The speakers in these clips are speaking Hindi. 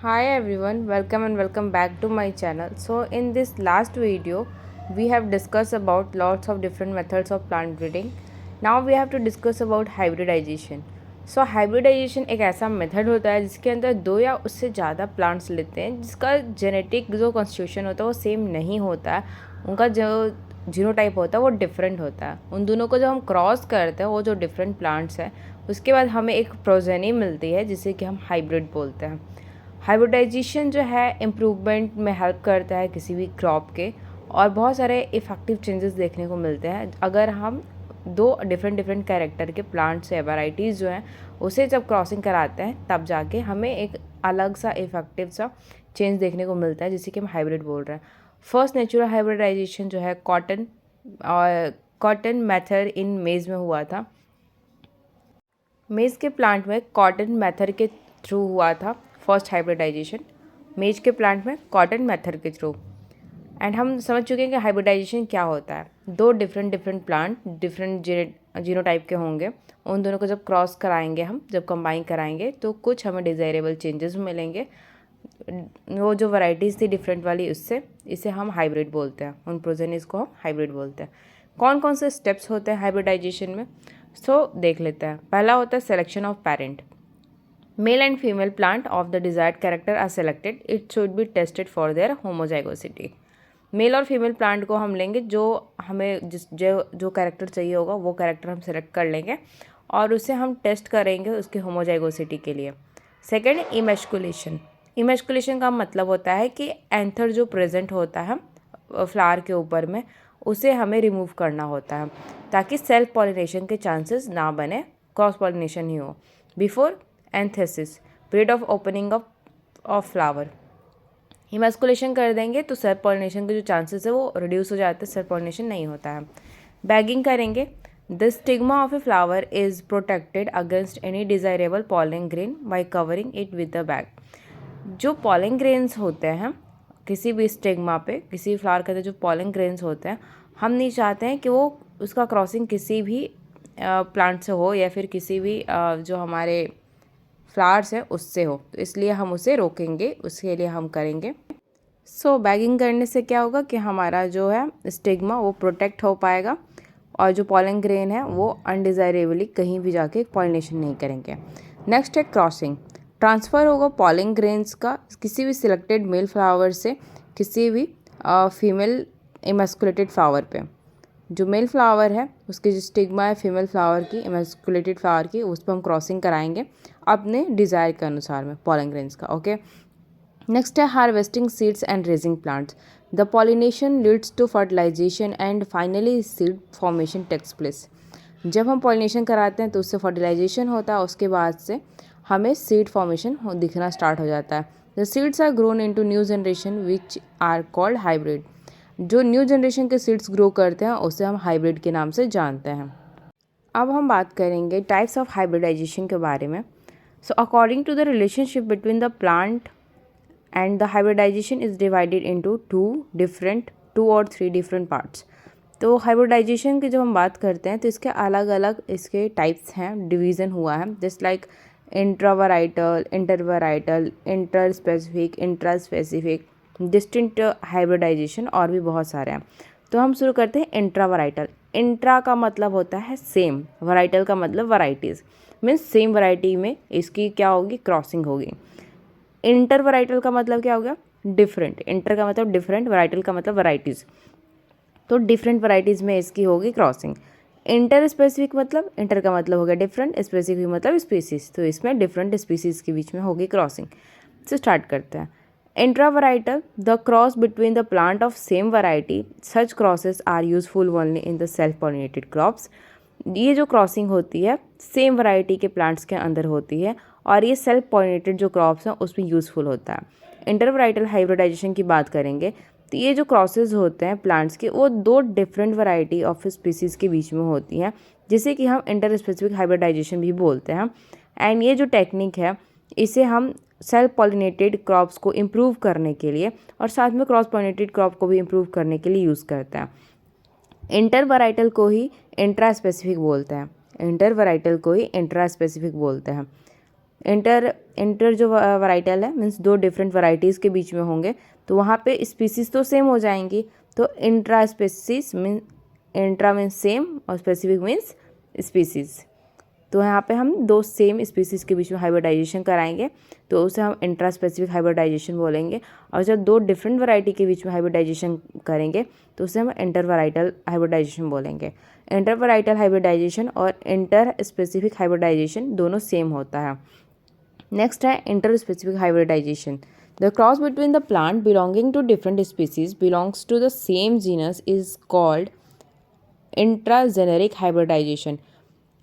Hi everyone, welcome and welcome back to my channel. So in this last video, we have discussed about lots of different methods of plant breeding. Now we have to discuss about hybridization. So hybridization एक ऐसा मेथड होता है जिसके अंदर दो या उससे ज़्यादा प्लांट्स लेते हैं जिसका जेनेटिक जो कॉन्स्टिट्यूशन होता है वो सेम नहीं होता है, उनका जो जीनोटाइप होता है वो डिफरेंट होता है। उन दोनों को जब हम क्रॉस करते हैं वो जो डिफरेंट प्लांट्स हैं उसके बाद हमें एक प्रोजेनी मिलती है जिसे कि हम हाइब्रिड बोलते हैं। हाइब्रिडाइजेशन जो है इम्प्रूवमेंट में हेल्प करता है किसी भी क्रॉप के, और बहुत सारे इफ़ेक्टिव चेंजेस देखने को मिलते हैं अगर हम दो डिफरेंट कैरेक्टर के प्लांट्स या वैराइटीज़ जो हैं उसे जब क्रॉसिंग कराते हैं तब जाके हमें एक अलग सा इफ़ेक्टिव सा चेंज देखने को मिलता है जिसे कि हम हाइब्रिड बोल रहे हैं। फर्स्ट नेचुरल हाइब्रिडाइजेशन जो है कॉटन मेथड इन मेज़ में हुआ था। मेज़ के प्लांट में कॉटन मेथड के थ्रू हुआ था फर्स्ट हाइब्रिडाइजेशन, मेज के प्लांट में कॉटन मेथड के थ्रू। एंड हम समझ चुके हैं कि हाइब्रिडाइजेशन क्या होता है। दो डिफरेंट प्लांट डिफरेंट जीनोटाइप के होंगे, उन दोनों को जब क्रॉस कराएंगे हम, जब कंबाइन कराएंगे तो कुछ हमें डिज़ायरेबल चेंजेस मिलेंगे। वो जो वैराइटीज़ थी डिफरेंट वाली उससे, इसे हम हाइब्रिड बोलते हैं, उन प्रोजेनिस को हम हाइब्रिड बोलते हैं। कौन कौन से स्टेप्स होते हैं हाइब्रिडाइजेशन में, सो देख लेते हैं। पहला होता है selection of parent. Male and female plant of the desired character are selected. It should be tested for their homozygosity. Male और फीमेल प्लांट को हम लेंगे, जो हमें जो कैरेक्टर चाहिए होगा वो कैरेक्टर हम सेलेक्ट कर लेंगे और उसे हम टेस्ट करेंगे उसके होमोजाइगोसिटी के लिए। Second, emasculation. इमेस्कुलेशन का मतलब होता है कि एंथर जो प्रेजेंट होता है फ्लावर के ऊपर में उसे हमें रिमूव करना होता है ताकि सेल्फ पॉलिनेशन के चांसेस ना बने, क्रॉस पॉलिनेशन ही हो। Before antithesis, period of opening of flower. Emasculation कर देंगे तो सेल्फ पॉलिनेशन के जो चांसेस है वो रिड्यूस हो जाते हैं, सेल्फ पॉलिनेशन नहीं होता है। बैगिंग करेंगे। The stigma of a flower is protected against any desirable pollen grain bye covering it with the bag. जो पॉलन ग्रेन्स होते हैं किसी भी स्टिग्मा पे, किसी फ्लावर के अंदर जो पॉलन ग्रेन्स होते हैं, हम नहीं चाहते हैं कि वो उसका क्रॉसिंग किसी भी प्लांट से हो या फिर किसी भी जो हमारे फ्लावर्स है उससे हो, तो इसलिए हम उसे रोकेंगे, उसके लिए हम करेंगे। सो बैगिंग करने से क्या होगा कि हमारा जो है स्टिग्मा वो प्रोटेक्ट हो पाएगा और जो पॉलन ग्रेन है वो अनडिज़ायरेबली कहीं भी जाके पॉलिनेशन नहीं करेंगे। नेक्स्ट है क्रॉसिंग। ट्रांसफ़र होगा पॉलन ग्रेन्स का किसी भी सिलेक्टेड मेल फ्लावर से किसी भी फीमेल इमेस्कुलेटेड फ्लावर पे। जो मेल फ्लावर है उसकी जो स्टिग्मा है फीमेल फ्लावर की, इमेस्कुलेटेड फ्लावर की, उस पर हम क्रॉसिंग कराएंगे अपने डिज़ायर के अनुसार में पॉलन ग्रेन्स का। ओके, नेक्स्ट है harvesting seeds and raising plants. The pollination leads to fertilization and finally seed formation takes place. जब हम पॉलिनेशन कराते हैं तो उससे फर्टिलाइजेशन होता है, उसके बाद से हमें सीड फॉर्मेशन दिखना स्टार्ट हो जाता है। The seeds are grown into new generation which are called hybrid. जो न्यू जनरेशन के सीड्स ग्रो करते हैं उसे हम हाइब्रिड के नाम से जानते हैं। अब हम बात करेंगे टाइप्स ऑफ हाइब्रिडाइजेशन के बारे में। So according to the relationship between the plant and the hybridization is divided into two और थ्री डिफरेंट पार्ट्स। तो हाइब्रिडाइजेशन की जब हम बात करते हैं तो इसके अलग अलग इसके टाइप्स हैं, डिवीज़न हुआ है, just like intravarietal, intervarietal, inter specific, intra specific, distinct hybridisation और भी बहुत सारे हैं। तो हम शुरू करते हैं इंट्रावराइटल। इंट्रा का मतलब होता है सेम, वराइटल का मतलब वराइटीज़, मीन्स सेम वराइटी में इसकी क्या होगी, क्रॉसिंग होगी। इंटर वराइटल का मतलब क्या हो गया, डिफरेंट। इंटर का मतलब डिफरेंट, वराइटल का मतलब वराइटीज़, तो डिफरेंट वराइटीज़ में इसकी होगी क्रॉसिंग। इंटर स्पेसिफिक मतलब, इंटर का मतलब हो गया डिफरेंट, स्पेसिफिक मतलब स्पीसीज, तो इसमें डिफरेंट स्पीसीज़ के बीच में होगी क्रॉसिंग। से स्टार्ट करते हैं। Intravarietal, the cross between the plant of same variety, such crosses are useful only in the self pollinated crops. ये जो क्रॉसिंग होती है सेम वैरायटी के प्लांट्स के अंदर होती है और ये सेल्फ पॉलिनेटेड जो क्रॉप्स हैं उसमें यूज़फुल होता है। इंटरवराइटल हाइब्रिडाइजेशन की बात करेंगे तो ये जो क्रॉसेस होते हैं प्लांट्स के वो दो डिफरेंट वैरायटी ऑफ स्पीसीज़ के बीच में होती हैं, जिसे कि हम इंटर स्पेसिफिक हाइब्रिडाइजेशन भी बोलते हैं। एंड ये जो टेक्निक है इसे हम सेल्फ पॉलिनेटेड क्रॉप्स को इम्प्रूव करने के लिए और साथ में क्रॉस पॉलिनेटेड क्रॉप को भी इम्प्रूव करने के लिए यूज़ करते हैं। इंटर वराइटल को ही इंट्रा स्पेसिफिक बोलते हैं, इंटर वराइटल को ही इंट्रा स्पेसिफिक बोलते हैं। इंटर इंटर जो वराइटल है मीन्स दो डिफरेंट वराइटीज़ के बीच में होंगे, तो वहाँ पे स्पीसीज तो सेम हो जाएंगी। तो intra species mean intra means same और स्पेसिफिक मीन्स स्पीसीज। तो यहाँ पे हम दो सेम स्पीसीज़ के बीच में हाइब्रिडाइजेशन कराएंगे तो उसे हम इंट्रा स्पेसिफिक हाइब्रिडाइजेशन बोलेंगे। और जब दो डिफरेंट वैरायटी के बीच में हाइब्रिडाइजेशन करेंगे तो उसे हम इंटर वैराइटल हाइब्रिडाइजेशन बोलेंगे। इंटर वैराइटल हाइब्रिडाइजेशन और इंटर स्पेसिफिक हाइब्रिडाइजेशन दोनों सेम होता है। नेक्स्ट है inter specific hybridization. The cross between the plant belonging to different species belongs to the same genus is called intra generic hybridization.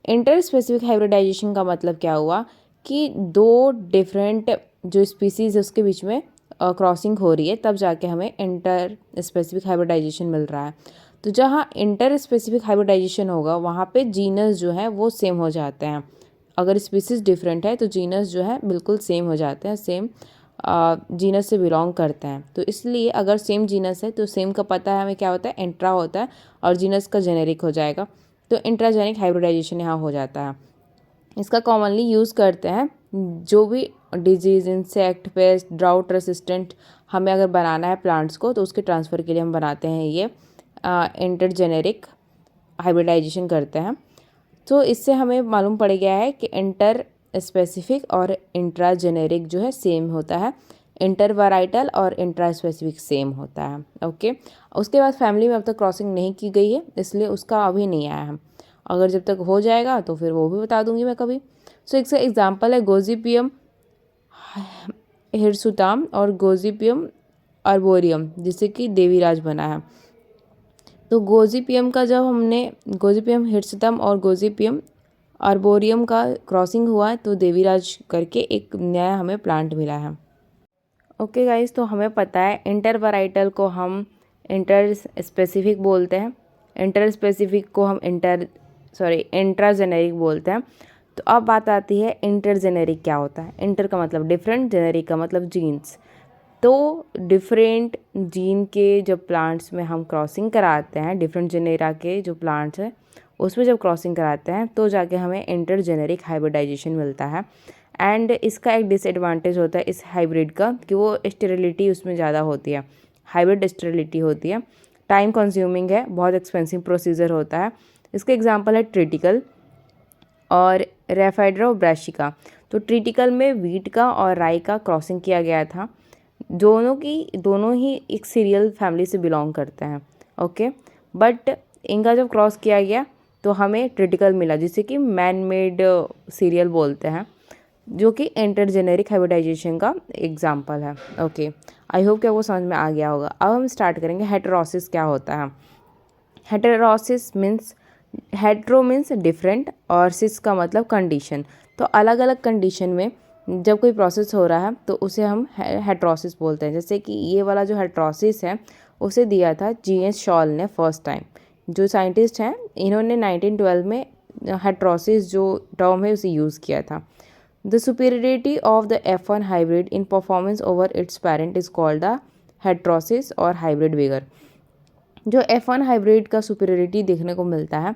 Inter specific hybridization का मतलब क्या हुआ कि दो डिफरेंट जो स्पीसीज है उसके बीच में क्रॉसिंग हो रही है, तब जाके हमें इंटर स्पेसिफिक हाइब्रिडाइजेशन मिल रहा है। तो जहाँ इंटर स्पेसिफिक हाइब्रिडाइजेशन होगा वहाँ पे जीनस जो है वो सेम हो जाते हैं। अगर स्पीसीज डिफरेंट है तो जीनस जो है बिल्कुल सेम हो जाते हैं, सेम जीनस से बिलोंग करते हैं। तो इसलिए अगर सेम जीनस है तो सेम का पता है हमें क्या होता है, इंट्रा होता है, और जीनस का जेनेरिक हो जाएगा। तो इंट्राजेनिक हाइब्रिडाइजेशन यहाँ हो जाता है। इसका कॉमनली यूज़ करते हैं जो भी disease, insect, paste, drought resistant हमें अगर बनाना है प्लांट्स को तो उसके ट्रांसफ़र के लिए हम बनाते हैं ये इंटरजेनेरिक हाइब्रिडाइजेशन करते हैं। तो इससे हमें मालूम पड़ गया है कि इंटर स्पेसिफिक और इंट्राजेनेरिक जो है सेम होता है, इंटर वैराइटल और इंट्रा स्पेसिफिक सेम होता है। ओके, उसके बाद फैमिली में अब तक क्रॉसिंग नहीं की गई है इसलिए उसका अभी नहीं आया है। अगर जब तक हो जाएगा तो फिर वो भी बता दूंगी मैं कभी। सो एक एग्जांपल है गोजिपियम हिरसुटाम और गोजिपियम आर्बोरियम, जिससे कि देवीराज बना है। तो गोजिपियम का जब हमने गोजिपियम हिरसुटम और गोजिपियम आर्बोरियम का क्रॉसिंग हुआ है तो देवीराज करके एक नया हमें प्लांट मिला है। ओके गाइस, तो हमें पता है इंटर वैराइटल को हम इंटर स्पेसिफिक बोलते हैं, इंटर स्पेसिफिक को हम इंट्राजेनेरिक बोलते हैं। तो अब बात आती है इंटरजेनेरिक क्या होता है। इंटर का मतलब डिफरेंट, जेनेरिक का मतलब जीन्स। तो डिफरेंट जीन के जब प्लांट्स में हम क्रॉसिंग कराते हैं, डिफरेंट जेनेरा के जो प्लांट्स हैं उसमें जब क्रॉसिंग कराते हैं तो जाके हमें इंटरजेनेरिक हाइब्रिडाइजेशन मिलता है। एंड इसका एक डिसएडवांटेज होता है इस हाइब्रिड का कि वो स्टेरिलिटी उसमें ज़्यादा होती है, हाइब्रिड स्टेरिलिटी होती है, टाइम कंज्यूमिंग है, बहुत एक्सपेंसिव प्रोसीजर होता है। इसका एग्जांपल है ट्रिटिकल और रेफाइड्रा ब्रासिका। तो ट्रिटिकल में वीट का और राई का क्रॉसिंग किया गया था। दोनों ही एक सीरियल फैमिली से बिलोंग करते हैं। ओके, बट इनका जब क्रॉस किया गया तो हमें ट्रिटिकल मिला जिसे कि मैन मेड सीरियल बोलते हैं, जो कि इंटरजेनेरिक हाइब्रिडाइजेशन का एग्जाम्पल है। ओके, आई होप कि आपको समझ में आ गया होगा। अब हम स्टार्ट करेंगे हेटेरोसिस क्या होता है। Heterosis means hetero means different और सिस का मतलब कंडीशन। तो अलग अलग कंडीशन में जब कोई प्रोसेस हो रहा है तो उसे हम हेटेरोसिस बोलते हैं। जैसे कि ये वाला जो हेटेरोसिस है उसे दिया था G.S. शॉल ने फर्स्ट टाइम। जो साइंटिस्ट हैं इन्होंने 1912 में हेटेरोसिस जो टर्म है उसे यूज़ किया था। The superiority of the F1 hybrid in performance over it's parent is called the heterosis और हाइब्रिड विगर। जो F1 हाइब्रिड का सुपीरियरिटी देखने को मिलता है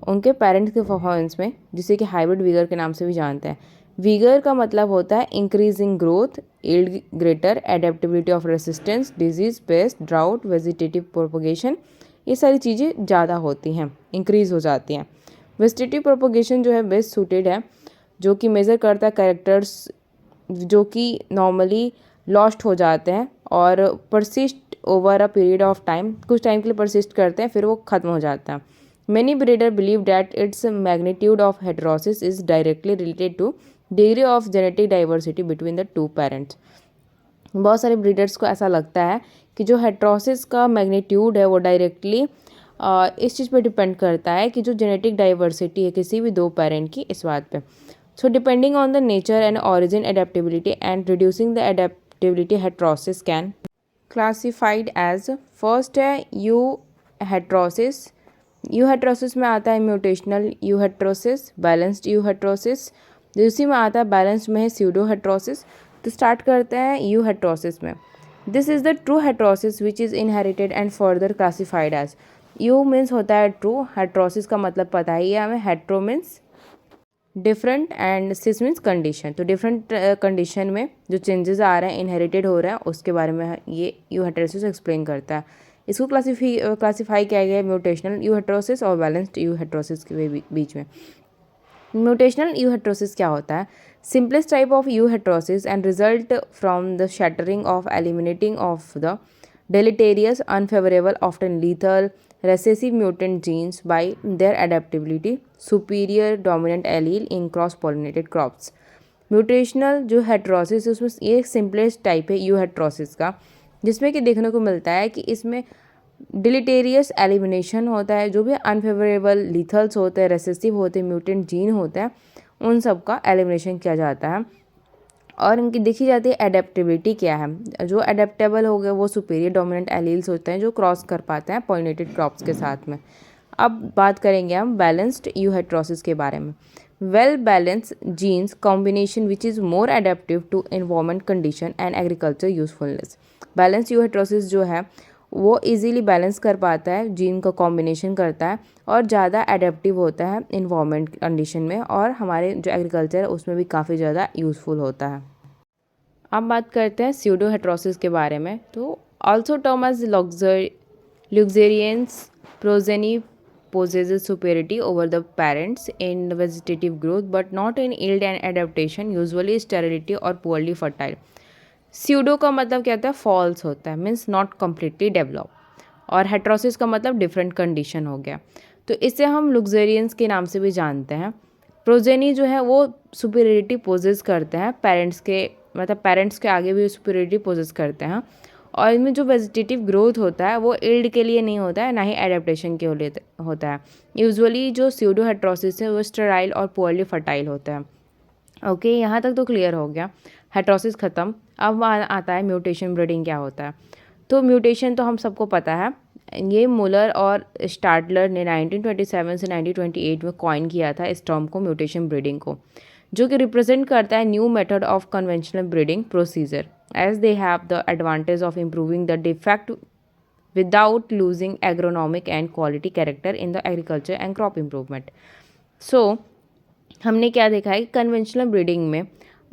उनके पेरेंट्स के परफॉर्मेंस में, जिसे कि हाइब्रिड विगर के नाम से भी जानते हैं। विगर का मतलब होता है increase in growth, yield greater, adaptability of resistance, disease, paste, drought, vegetative propagation, ये सारी चीज़ें ज़्यादा होती हैं, इंक्रीज हो जाती हैं। वेजिटेटिव प्रोपोगेशन जो है बेस्ट सूटेड है, जो कि मेज़र करता है कैरेक्टर्स जो कि नॉर्मली लॉस्ट हो जाते हैं और persist over a period of time, कुछ टाइम के लिए परसिस्ट करते हैं फिर वो खत्म हो जाता है। Many breeder believe that its magnitude of heterosis is directly related two degree of genetic diversity between the two parents. बहुत सारे ब्रीडर्स को ऐसा लगता है कि जो हेटेरोसिस का मैग्नीट्यूड है वो डायरेक्टली इस चीज़ पर डिपेंड करता है कि जो जेनेटिक डाइवर्सिटी है किसी भी दो पेरेंट की, इस बात पे। So depending on the nature and origin adaptability and reducing the adaptability heterosis can classified as. First है यू हेटेरोसिस। यू हेटेरोसिस में आता है mutational eu heterosis, balanced eu heterosis. दूसरी में आता है बैलेंस्ड में है स्यूडो हेटेरोसिस। तो स्टार्ट करते हैं यू हेटेरोसिस में। This is the true heterosis which is inherited and further classified as. Eu means होता है ट्रू, हेटेरोसिस का मतलब पता ही है हमें, hetero means different and sis means condition. तो डिफरेंट कंडीशन में जो चेंजेस आ रहे हैं, इनहेरिटेड हो रहे हैं, उसके बारे में ये यूहेटेरोसिस एक्सप्लेन करता है। इसको क्लासीफाई किया गया है म्यूटेशनल यूहेटेरोसिस और बैलेंस्ड यूहेटेरोसिस के बीच में। म्यूटेशनल यूहेटेरोसिस क्या होता है? Simplest type of euheterosis and result from the shattering of eliminating of the deleterious, unfavorable, often lethal recessive mutant genes by their adaptability, superior dominant allele in cross-pollinated crops. Mutational जो हेट्रोसिस है उसमें ये एक सिंपलेस्ट टाइप है यू हेट्रोसिस का, जिसमें कि देखने को मिलता है कि इसमें डिलिटेरियस एलिमिनेशन होता है, जो भी अनफेवरेबल लीथल्स होते हैं, रेसेसिव होते हैं, म्यूटेंट जीन होते हैं, उन सब का एलिमिनेशन किया जाता है। और इनकी देखी जाती है एडेप्टेबिलिटी क्या है। जो एडेप्टेबल हो गए वो सुपीरियर डोमिनेंट एलील्स होते हैं जो क्रॉस कर पाते हैं पॉलिनेटेड क्रॉप्स के साथ में। अब बात करेंगे हम बैलेंस्ड यूहेट्रोसिस के बारे में। Well balance genes combination which is more adaptive to environment condition and agriculture usefulness. Balance euheterosis जो है वो इजीली बैलेंस कर पाता है, जीन का कॉम्बिनेशन करता है और ज़्यादा एडेप्टिव होता है इन्वायरमेंट कंडीशन में, और हमारे जो एग्रीकल्चर है उसमें भी काफ़ी ज़्यादा यूज़फुल होता है। अब बात करते हैं स्यूडो हेट्रोसिस के बारे में। तो also term as luxuriance progeny possesses superiority over the parents in vegetative growth but not in yield and adaptation, usually sterility और poorly fertile। स्यूडो का मतलब क्या होता है? फॉल्स होता है, मीन्स नॉट कम्प्लीटली डेवलप, और हेट्रोसिस का मतलब डिफरेंट कंडीशन हो गया। तो इसे हम लुक्जेरियंस के नाम से भी जानते हैं। प्रोजेनी जो है वो सुपीरियरिटी पोजेस करते हैं पेरेंट्स के, मतलब पेरेंट्स के आगे भी सुपीरियरिटी पोजेस करते हैं, और इनमें जो वेजिटेटिव ग्रोथ होता है वो इल्ड के लिए नहीं होता है, ना ही एडेप्टेशन के लिए होता है। यूजुअली जो स्यूडो हेट्रोसिस है वो स्टेराइल और पुअरली फर्टाइल होता है। ओके, यहाँ तक तो क्लियर हो गया, हेट्रोसिस ख़त्म। अब आता है म्यूटेशन ब्रीडिंग क्या होता है। तो म्यूटेशन तो हम सबको पता है, ये मुलर और स्टाडलर ने 1927 से 1928 में कॉइन किया था इस टर्म को, म्यूटेशन ब्रीडिंग को, जो कि रिप्रेजेंट करता है new method of conventional breeding procedure as they have the advantage of improving the defect without losing agronomic and quality character in the agriculture and crop improvement. So हमने क्या देखा है कि कन्वेंशनल ब्रीडिंग में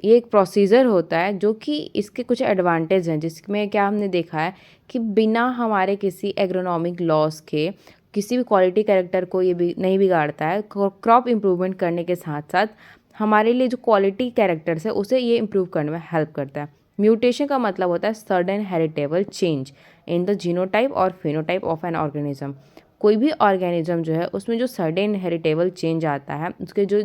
ये एक प्रोसीजर होता है जो कि इसके कुछ एडवांटेज हैं, जिसमें क्या हमने देखा है कि बिना हमारे किसी एग्रोनॉमिक लॉस के किसी भी क्वालिटी कैरेक्टर को ये भी नहीं बिगाड़ता है। क्रॉप इम्प्रूवमेंट करने के साथ साथ हमारे लिए जो क्वालिटी कैरेक्टर्स है उसे ये इम्प्रूव करने में हेल्प करता है। म्यूटेशन का मतलब होता है sudden heritable change in the genotype और फिनोटाइप ऑफ एन ऑर्गेनिज्म। कोई भी ऑर्गेनिज्म जो है उसमें जो सडन हेरिटेबल चेंज आता है, उसके जो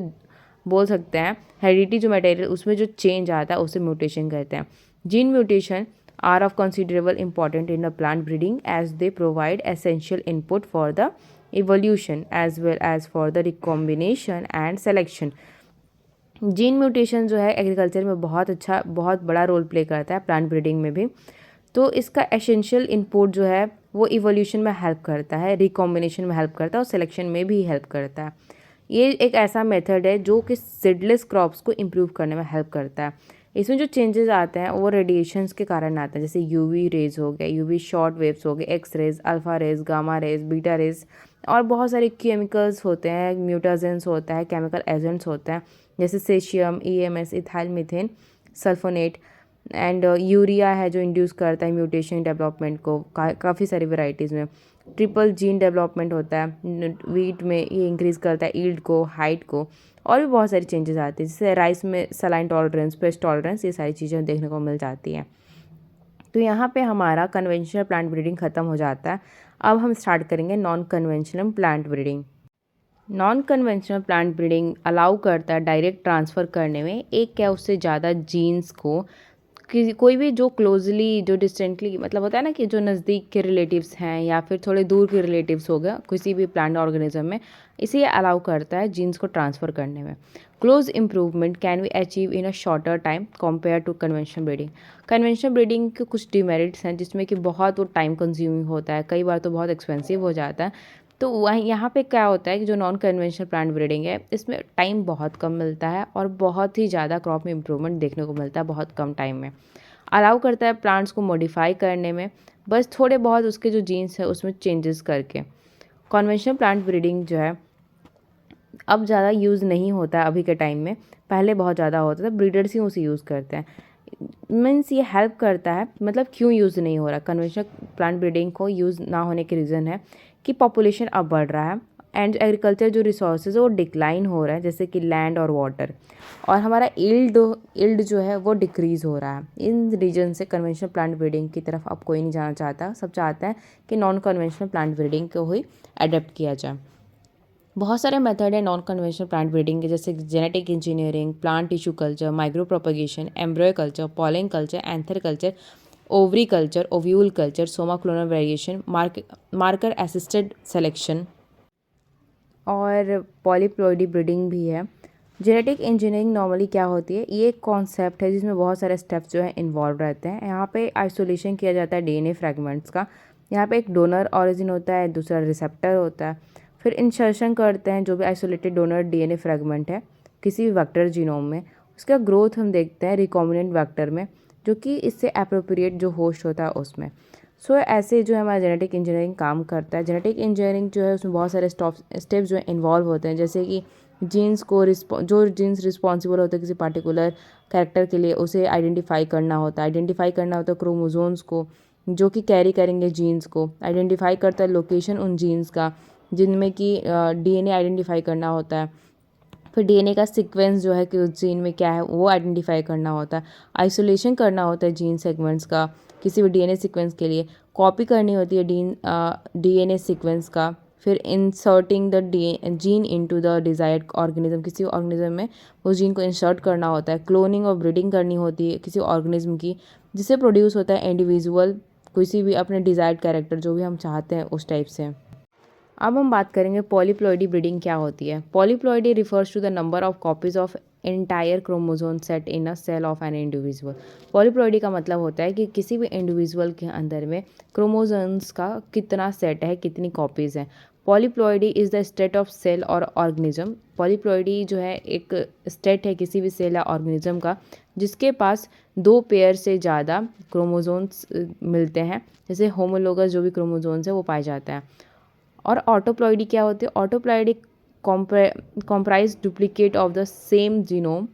बोल सकते हैं हेरिडिटी जो मटेरियल उसमें जो चेंज आता है उसे म्यूटेशन कहते हैं। Gene mutation are of considerable important in the plant breeding as they provide essential input for the evolution as well as for the recombination and selection. Gene mutation जो है एग्रीकल्चर में बहुत बड़ा रोल प्ले करता है, प्लांट ब्रीडिंग में भी। तो इसका एसेंशियल इनपुट जो है वो इवोल्यूशन में हेल्प करता है, रिकॉम्बिनेशन में हेल्प करता है और सिलेक्शन में भी हेल्प करता है। ये एक ऐसा मेथड है जो कि सीडलेस क्रॉप्स को इम्प्रूव करने में हेल्प करता है। इसमें जो चेंजेस आते हैं वो रेडिएशंस के कारण आते हैं, जैसे यूवी रेज हो गए, यूवी शॉर्ट वेव्स हो गए, X rays, alpha rays, gamma rays, beta rays, और बहुत सारे केमिकल्स होते हैं, म्यूटाजेंस होता है, केमिकल एजेंट्स होते हैं, जैसे caesium, EMS, ethyl methane, sulphonate and urea है जो इंड्यूस करता है म्यूटेशन डेवलपमेंट को। काफ़ी सारी वेराइटीज़ में ट्रिपल जीन डेवलपमेंट होता है वीट में, ये इंक्रीज़ करता है ईल्ड को, हाइट को, और भी बहुत सारी चेंजेस आती है, जैसे राइस में सलाइन टॉलरेंस, पेस्ट टॉलरेंस, ये सारी चीज़ें देखने को मिल जाती हैं। तो यहाँ पे हमारा कन्वेंशनल प्लांट ब्रीडिंग ख़त्म हो जाता है। अब हम स्टार्ट करेंगे non conventional plant breeding. Non conventional plant breeding allow करता है डायरेक्ट ट्रांसफ़र करने में एक या उससे ज़्यादा जीन्स को, कोई भी जो क्लोजली, जो डिस्टेंटली, मतलब होता है ना कि जो नज़दीक के रिलेटिव्स हैं या फिर थोड़े दूर के रिलेटिव्स हो गया किसी भी प्लांट ऑर्गेनिज्म में, इसे ये अलाउ करता है जीन्स को ट्रांसफ़र करने में। Close improvement can be achieve in a shorter time compare to conventional breeding. Conventional breeding के कुछ डिमेरिट्स हैं जिसमें कि बहुत वो टाइम कंज्यूमिंग होता है, कई बार तो बहुत एक्सपेंसिव हो जाता है। तो वहीं यहाँ पे क्या होता है कि जो नॉन कन्वेंशनल प्लांट ब्रीडिंग है इसमें टाइम बहुत कम मिलता है और बहुत ही ज़्यादा क्रॉप में इम्प्रूवमेंट देखने को मिलता है बहुत कम टाइम में। अलाउ करता है प्लांट्स को मॉडिफाई करने में, बस थोड़े बहुत उसके जो जीन्स है उसमें चेंजेस करके। कन्वेंशनल प्लांट ब्रीडिंग जो है अब ज़्यादा यूज़ नहीं होता है अभी के टाइम में, पहले बहुत ज़्यादा होता था, ब्रीडर्स ही उसे यूज़ करते हैं। मीन्स ये हेल्प करता है, मतलब क्यों यूज़ नहीं हो रहा, कन्वेंशनल प्लांट ब्रीडिंग को यूज़ ना होने के रीज़न है कि पॉपुलेशन अब बढ़ रहा है एंड एग्रीकल्चर जो रिसोर्सेज है वो डिक्लाइन हो रहा है, जैसे कि लैंड और वाटर, और हमारा इल्ड जो है वो डिक्रीज़ हो रहा है। इन रीजन से कन्वेंशनल प्लांट ब्रीडिंग की तरफ अब कोई नहीं जाना चाहता, सब चाहते हैं कि नॉन कन्वेंशनल प्लांट ब्रीडिंग को ही अडेप्ट किया जाए। बहुत सारे मेथड है नॉन कन्वेंशनल प्लांट ब्रीडिंग के, जैसे genetic engineering, plant tissue culture, micro propagation, एम्ब्रॉय culture, pollen culture, anther culture, ovary culture, ovule culture, Soma clonal variation, marker assisted selection और पॉलीप्लॉइडी ब्रीडिंग भी है। जेनेटिक इंजीनियरिंग नॉर्मली क्या होती है, ये एक कॉन्सेप्ट है जिसमें बहुत सारे स्टेप्स जो है इन्वॉल्व रहते हैं। यहाँ पे आइसोलेशन किया जाता है डीएनए फ्रैगमेंट्स का। यहाँ पे एक डोनर ऑरिजिन होता है, दूसरा रिसेप्टर होता है। फिर इंसर्शन करते हैं जो भी आइसोलेटेड डोनर डीएनए फ्रैगमेंट है किसी भी वेक्टर जीनोम में, उसका ग्रोथ हम देखते हैं रिकॉम्बिनेंट वेक्टर में, जो कि इससे अप्रोप्रिएट जो होस्ट होता है उसमें। सो ऐसे जो है हमारा जेनेटिक इंजीनियरिंग काम करता है। जेनेटिक इंजीनियरिंग जो है उसमें बहुत सारे स्टेप्स जो है इन्वॉल्व होते हैं, जैसे कि जीन्स को जो जीन्स रिस्पॉन्सिबल होते हैं किसी पार्टिकुलर कैरेक्टर के लिए, उसे आइडेंटिफाई करना होता है क्रोमोजोम्स को जो कि कैरी करेंगे जीन्स को, आइडेंटिफाई करता है लोकेशन उन जीन्स का जिनमें कि डीएनए आइडेंटिफाई करना होता है। फिर डीएनए का सीक्वेंस जो है कि उस जीन में क्या है वो आइडेंटिफाई करना होता है। आइसोलेशन करना होता है जीन सेगमेंट्स का किसी भी डीएनए सीक्वेंस के लिए, कॉपी करनी होती है डीएनए सीक्वेंस का। फिर inserting the gene into the desired organism, किसी ऑर्गेनिज्म में उस जीन को इंसर्ट करना होता है। क्लोनिंग और ब्रीडिंग करनी होती है किसी ऑर्गेनिज्म की, जिससे प्रोड्यूस होता है इंडिविजुअल किसी भी अपने डिजायर्ड कैरेक्टर जो भी हम चाहते हैं उस टाइप से। अब हम बात करेंगे पॉलीप्लॉइडी ब्रीडिंग क्या होती है। Polyploidy refers to the number of copies of entire chromosome set in a cell of an individual. Polyploidy का मतलब होता है कि किसी भी इंडिविजुअल के अंदर में क्रोमोजोम्स का कितना सेट है, कितनी कॉपीज़ हैं। Polyploidy is the state of cell और ऑर्गेनिज्म। पॉलीप्लॉइडी जो है एक स्टेट है किसी भी सेल या ऑर्गेनिज्म का जिसके पास 2 पेयर से ज़्यादा क्रोमोजोम्स मिलते हैं, जैसे होमोलोगस जो भी क्रोमोजोम्स है वो पाए जाता है। और ऑटोप्लॉइडी क्या होती है, autoploidy comprise duplicate of the same genome.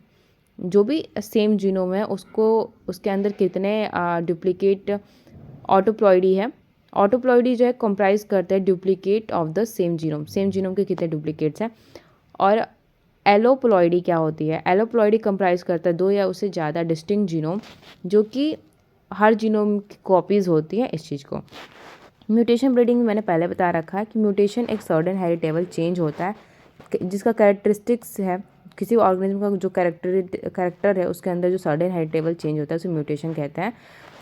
जो भी सेम जीनोम है उसको उसके अंदर कितने डुप्लीकेट ऑटोप्लॉइडी है। ऑटोप्लॉइडी जो है कॉम्प्राइज करता है duplicate of the same genome के कितने डुप्लीकेट्स हैं। और एलोप्लॉइडी क्या होती है, एलोप्लॉइडी कंप्राइज करता है 2 या उससे ज़्यादा डिस्टिंक्ट जीनोम, जो कि हर जीनोम की कॉपीज़ होती है इस चीज़ को। म्यूटेशन ब्रीडिंग मैंने पहले बता रखा है कि म्यूटेशन एक सर्टेन हेरिटेबल चेंज होता है जिसका कैरेक्टरिस्टिक्स है, किसी ऑर्गेनिज्म का जो कैरेक्टर है उसके अंदर जो सर्टेन हेरिटेबल चेंज होता है उसे म्यूटेशन कहते हैं।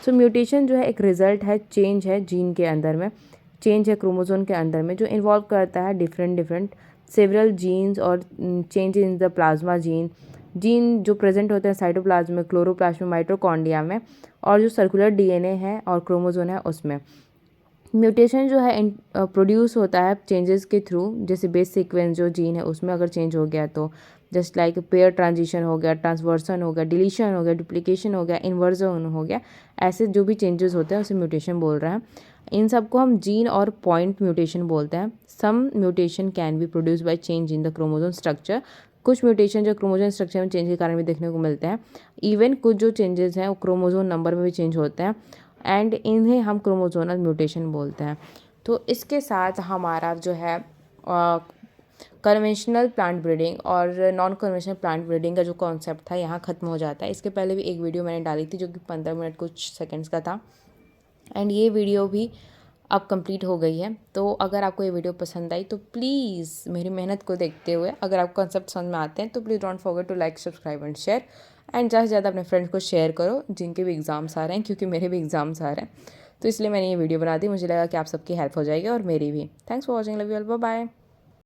सो म्यूटेशन जो है एक रिजल्ट है, चेंज है जीन के अंदर में, चेंज है क्रोमोजोम के अंदर में, जो इन्वॉल्व करता है डिफरेंट सेवरल जीन्स और change in the plasma gene जो प्रेजेंट होते हैं साइटोप्लाज्म में, क्लोरोप्लास्ट में, माइटोकॉन्ड्रिया में, और जो सर्कुलर डीएनए है और क्रोमोजोम है उसमें। म्यूटेशन जो है प्रोड्यूस होता है चेंजेस के थ्रू, जैसे बेस सीक्वेंस जो जीन है उसमें अगर चेंज हो गया तो जस्ट लाइक पेयर ट्रांजिशन हो गया, ट्रांसवर्सन हो गया, डिलीशन हो गया, डुप्लीकेशन हो गया, इन्वर्जन हो गया, ऐसे जो भी चेंजेस होते हैं उसे म्यूटेशन बोल रहे हैं। इन सबको हम जीन और पॉइंट म्यूटेशन बोलते हैं। Some mutation can be produce by change in the chromosome structure. कुछ म्यूटेशन जो क्रोमोजोम स्ट्रक्चर में चेंज के कारण भी देखने को मिलते हैं। इवन कुछ जो चेंजेस हैं वो क्रोमोजोम नंबर में भी चेंज होते हैं एंड इन्हें हम क्रोमोजोनल म्यूटेशन बोलते हैं। तो इसके साथ हमारा जो है कन्वेंशनल प्लांट ब्रीडिंग और नॉन कन्वेंशनल प्लांट ब्रीडिंग का जो कॉन्सेप्ट था यहाँ ख़त्म हो जाता है। इसके पहले भी एक वीडियो मैंने डाली थी जो कि 15 मिनट कुछ सेकंड्स का था एंड ये वीडियो भी अब कंप्लीट हो गई है। तो अगर आपको ये वीडियो पसंद आई तो प्लीज़ मेरी मेहनत को देखते हुए अगर आपको कॉन्सेप्ट समझ में आते हैं तो please don't forget to like, subscribe and share, and ज़्यादा से ज़्यादा अपने फ्रेंड्स को शेयर करो जिनके भी एग्ज़ाम्स आ रहे हैं, क्योंकि मेरे भी एग्ज़ाम्स आ रहे हैं। तो इसलिए मैंने ये वीडियो बना दी, मुझे लगा कि आप सबकी हेल्प हो जाएगी और मेरी भी। Thanks for watching, love you all, bye bye.